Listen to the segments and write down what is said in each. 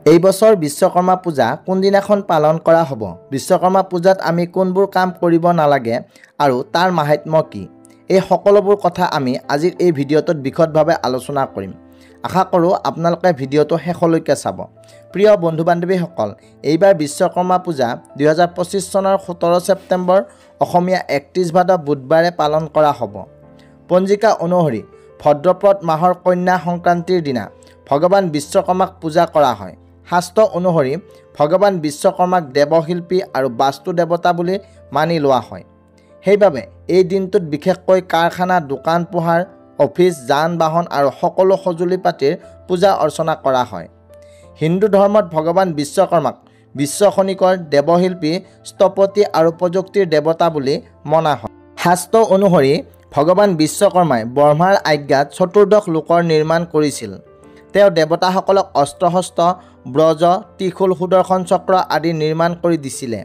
এই বছৰ বিশ্বকৰ্মা পূজা কোনদিনাখন পালন কৰা হ'ব? বিশ্বকৰ্মা পূজাত আমি কোনবোৰ কাম কৰিব নালাগে আৰু তাৰ মাহাত্ম্য কি? এই সকলোবোৰ কথা আমি আজিৰ এই ভিডিঅ'টোত বিশদভাৱে আলোচনা কৰিম। আশা কৰোঁ আপোনালোকে ভিডিঅ'টো শেষলৈকে চাব। প্ৰিয় বন্ধু বান্ধৱীসকল, এইবাৰ বিশ্বকৰ্মা পূজা 2025 চনৰ 17 ছেপ্টেম্বৰ অসমীয়া 31 ভাদ বুধবাৰে পালন কৰা হ'ব। পঞ্জিকা অনুসৰি ভদ্ৰপদ মাহৰ কন্যা সংক্ৰান্তিৰ দিনা ভগৱান বিশ্বকৰ্মাক পূজা কৰা হয়। শাস্ত্ৰ অনুসৰি ভগৱান বিশ্বকৰ্মাক দেৱশিল্পী আৰু বাস্তু দেৱতা বুলি মানি লোৱা হয়। সেইবাবে এই দিনটোত বিশেষকৈ কাৰখানা, দোকান পোহাৰ, অফিচ, যান বাহন আৰু সকলো সঁজুলি পাতিৰ পূজা অৰ্চনা কৰা হয়। হিন্দু ধৰ্মত ভগৱান বিশ্বকৰ্মাক বিশ্ব খনিকৰ, দেৱশিল্পী, স্থপতি আৰু প্ৰযুক্তিৰ দেৱতা বুলি মনা হয়। শাস্ত্ৰ অনুসৰি ভগৱান বিশ্বকৰ্মাই ব্ৰহ্মাৰ আজ্ঞাত চতুৰ্দশ লোকৰ নিৰ্মাণ কৰিছিল। তেওঁ দেৱতাসকলক অস্ত্ৰ-শস্ত্ৰ, ব্ৰজ, ত্ৰিশূল, সুদৰ্শন চক্ৰ আদি নিৰ্মাণ কৰি দিছিলে।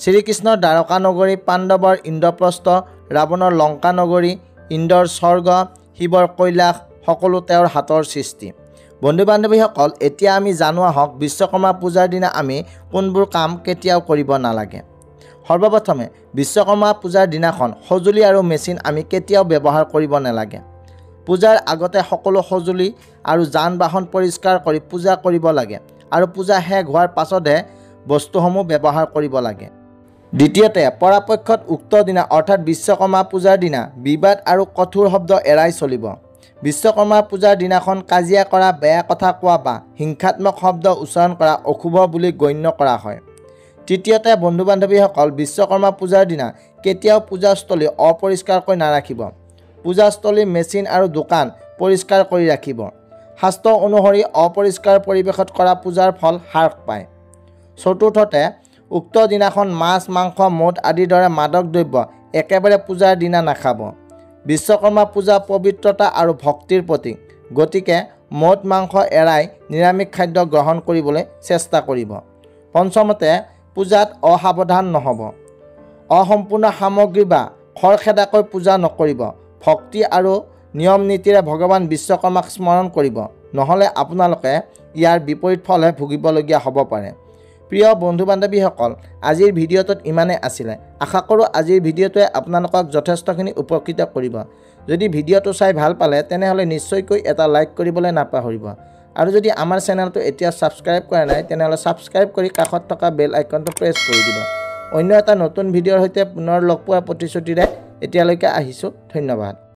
শ্ৰীকৃষ্ণৰ দ্বাৰকা নগৰী, পাণ্ডৱৰ ইন্দ্ৰপ্ৰস্থ, ৰাৱণৰ লংকা নগৰী, ইন্দ্ৰৰ স্বৰ্গ, শিৱৰ কৈলাশ সকলো তেওঁৰ হাতৰ সৃষ্টি। বন্ধু বান্ধৱীসকল, এতিয়া আমি জানো আহক বিশ্বকৰ্মা পূজাৰ দিনা আমি কোনবোৰ কাম কেতিয়াও কৰিব নালাগে। সৰ্বপ্ৰথমে বিশ্বকৰ্মা পূজাৰ দিনাখন সঁজুলি আৰু মেচিন আমি কেতিয়াও ব্যৱহাৰ কৰিব নালাগে। পূজাৰ আগতে সকলো সঁজুলি আৰু যান বাহন পৰিষ্কাৰ কৰি পূজা কৰিব লাগে আৰু পূজা শেষ হোৱাৰ পাছতহে বস্তুসমূহ ব্যৱহাৰ কৰিব লাগে। দ্বিতীয়তে, পৰাপক্ষত উক্ত দিনা অৰ্থাৎ বিশ্বকৰ্মা পূজাৰ দিনা বিবাদ আৰু কঠোৰ শব্দ এৰাই চলিব। বিশ্বকৰ্মা পূজাৰ দিনাখন কাজিয়া কৰা, বেয়া কথা কোৱা বা হিংসাত্মক শব্দ উচ্চাৰণ কৰা অশুভ বুলি গণ্য কৰা হয়। তৃতীয়তে, বন্ধু বান্ধৱীসকল, বিশ্বকৰ্মা পূজাৰ দিনা কেতিয়াও পূজাস্থলী অপৰিষ্কাৰকৈ নাৰাখিব। পূজাস্থলী, মেচিন আৰু দোকান পৰিষ্কাৰ কৰি ৰাখিব। শাস্ত্ৰ অনুসৰি অপৰিষ্কাৰ পৰিৱেশত কৰা পূজাৰ ফল হ্ৰাস পায়। চতুৰ্থতে, উক্ত দিনাখন মাছ, মাংস, মদ আদিৰ দৰে মাদক দ্ৰব্য একেবাৰে পূজাৰ দিনা নাখাব। বিশ্বকৰ্মা পূজা পবিত্ৰতা আৰু ভক্তিৰ প্ৰতীক, গতিকে মদ, মাংস এৰাই নিৰামিষ খাদ্য গ্ৰহণ কৰিবলৈ চেষ্টা কৰিব। পঞ্চমতে, পূজাত অসাৱধান নহ'ব। অসম্পূৰ্ণ সামগ্ৰী বা খৰখেদাকৈ পূজা নকৰিব। ভক্তি আৰু নিয়ম নীতিৰে ভগৱান বিশ্বকৰ্মাক স্মৰণ কৰিব, নহ'লে আপোনালোকে ইয়াৰ বিপৰীত ফলহে ভুগিবলগীয়া হ'ব পাৰে। প্ৰিয় বন্ধু বান্ধৱীসকল, আজিৰ ভিডিঅ'টোত ইমানেই আছিলে। আশা কৰোঁ আজিৰ ভিডিঅ'টোৱে আপোনালোকক যথেষ্টখিনি উপকৃত কৰিব। যদি ভিডিঅ'টো চাই ভাল পালে তেনেহ'লে নিশ্চয়কৈ এটা লাইক কৰিবলৈ নাপাহৰিব। আৰু যদি আমাৰ চেনেলটো এতিয়া ছাবস্ক্ৰাইব কৰা নাই তেনেহ'লে ছাবস্ক্ৰাইব কৰি কাষত থকা বেল আইকনটো প্ৰেছ কৰি দিব। অন্য এটা নতুন ভিডিঅ'ৰ সৈতে পুনৰ লগ পোৱাৰ প্ৰতিশ্ৰুতিৰে এতিয়ালৈকে আহিছোঁ। ধন্যবাদ।